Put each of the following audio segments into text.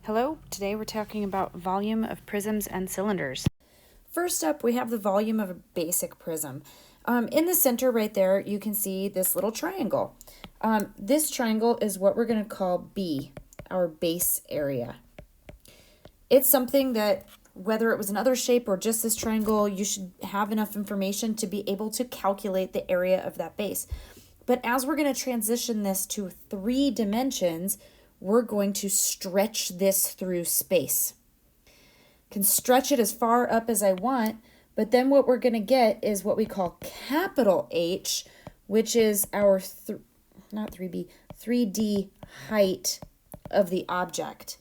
Hello, today we're talking about volume of prisms and cylinders. First up, we have the volume of a basic prism. In the center right there, you can see this little triangle. This triangle is what we're going to call B, our base area. It's something that, whether it was another shape or just this triangle, you should have enough information to be able to calculate the area of that base. But as we're going to transition this to 3 dimensions, we're going to stretch this through space. Can stretch it as far up as I want, but then what we're going to get is what we call capital H, which is our 3D height of the object,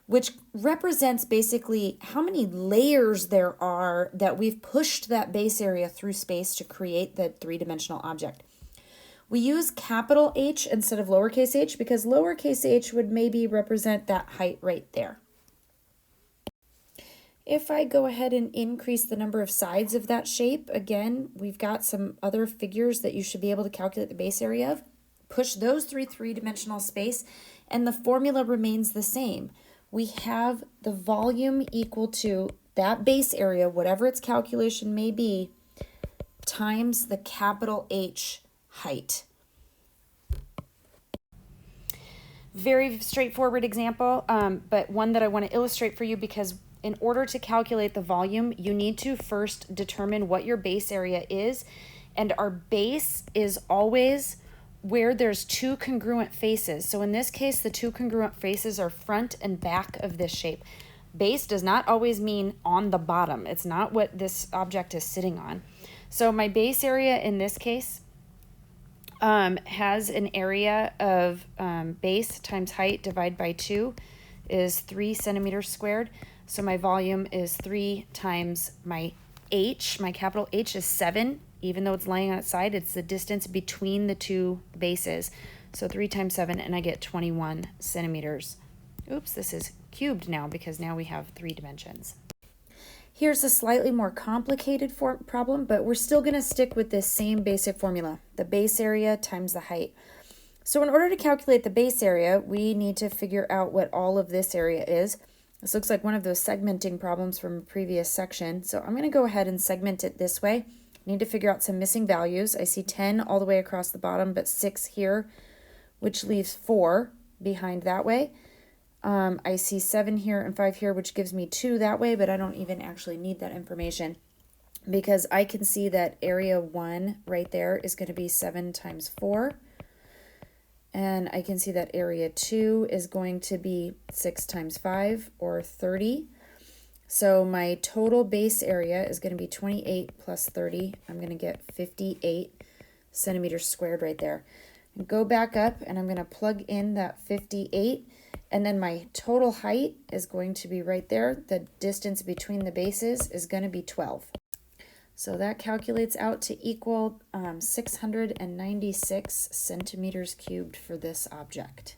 which represents basically how many layers there are that we've pushed that base area through space to create the 3-dimensional object. We use capital H instead of lowercase h because lowercase h would maybe represent that height right there. If I go ahead and increase the number of sides of that shape, again, we've got some other figures that you should be able to calculate the base area of. Push those through 3-dimensional space, and the formula remains the same. We have the volume equal to that base area, whatever its calculation may be, times the capital H height. Very straightforward example, but one that I want to illustrate for you because in order to calculate the volume, you need to first determine what your base area is, and our base is always where there's 2 congruent faces. So in this case, the 2 congruent faces are front and back of this shape. Base does not always mean on the bottom. It's not what this object is sitting on. So my base area in this case has an area of base times height divided by 2 is 3 centimeters squared. So my volume is 3 times my H. My capital H is 7. Even though it's lying on its side, it's the distance between the 2 bases. So 3 times 7, and I get 21 centimeters. Oops, this is cubed now because now we have 3 dimensions. Here's a slightly more complicated problem, but we're still going to stick with this same basic formula, the base area times the height. So in order to calculate the base area, we need to figure out what all of this area is. This looks like one of those segmenting problems from a previous section. So I'm going to go ahead and segment it this way. I need to figure out some missing values. I see 10 all the way across the bottom, but 6 here, which leaves 4 behind that way. I see 7 here and 5 here, which gives me 2 that way, but I don't even actually need that information because I can see that area 1 right there is going to be 7 times 4. And I can see that area 2 is going to be 6 times 5, or 30. So my total base area is going to be 28 plus 30. I'm going to get 58 centimeters squared right there. Go back up and I'm going to plug in that 58, and then my total height is going to be right there. The distance between the bases is going to be 12. So that calculates out to equal 696 centimeters cubed for this object.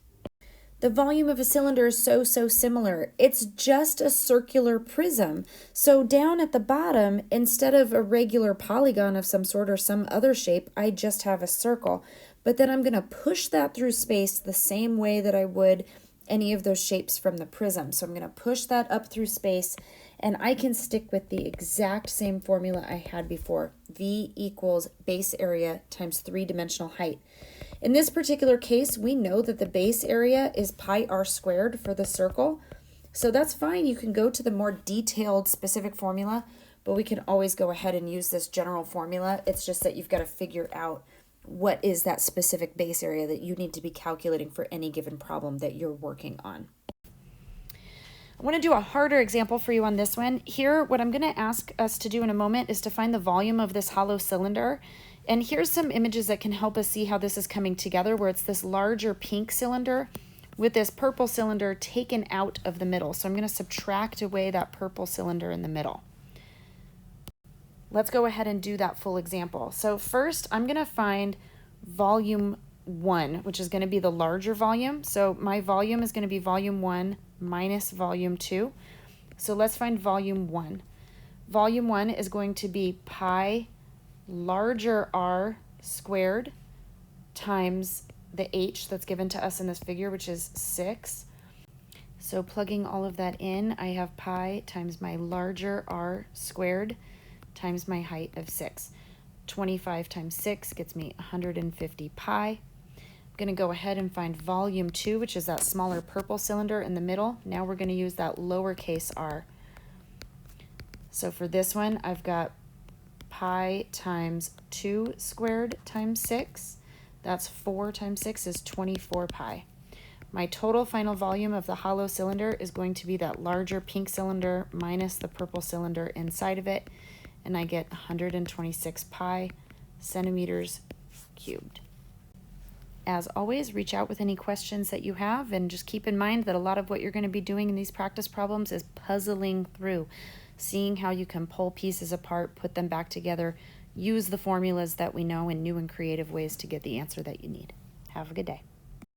The volume of a cylinder is so similar. It's just a circular prism. So down at the bottom, instead of a regular polygon of some sort or some other shape, I just have a circle. But then I'm going to push that through space the same way that I would any of those shapes from the prism. So I'm going to push that up through space, and I can stick with the exact same formula I had before. V equals base area times 3-dimensional height. In this particular case, we know that the base area is pi r squared for the circle. So that's fine. You can go to the more detailed specific formula, but we can always go ahead and use this general formula. It's just that you've got to figure out what is that specific base area that you need to be calculating for any given problem that you're working on. I want to do a harder example for you on this one. Here, what I'm going to ask us to do in a moment is to find the volume of this hollow cylinder. And here's some images that can help us see how this is coming together, where it's this larger pink cylinder with this purple cylinder taken out of the middle. So I'm going to subtract away that purple cylinder in the middle. Let's go ahead and do that full example. So first, I'm going to find volume 1, which is going to be the larger volume. So my volume is going to be volume 1 minus volume 2. So let's find volume 1. Volume 1 is going to be pi larger r squared times the h that's given to us in this figure, which is 6. So So plugging all of that in, I have pi times my larger r squared times my height of 6. 25 times 6 gets me 150 pi. I'm going to go ahead and find volume 2, which is that smaller purple cylinder in the middle. Now we're going to use that lowercase r. So for this one, I've got pi times 2 squared times 6. That's 4 times 6 is 24 pi. My total final volume of the hollow cylinder is going to be that larger pink cylinder minus the purple cylinder inside of it, and I get 126 pi centimeters cubed. As always, reach out with any questions that you have, and just keep in mind that a lot of what you're going to be doing in these practice problems is puzzling through, seeing how you can pull pieces apart, put them back together, use the formulas that we know in new and creative ways to get the answer that you need. Have a good day.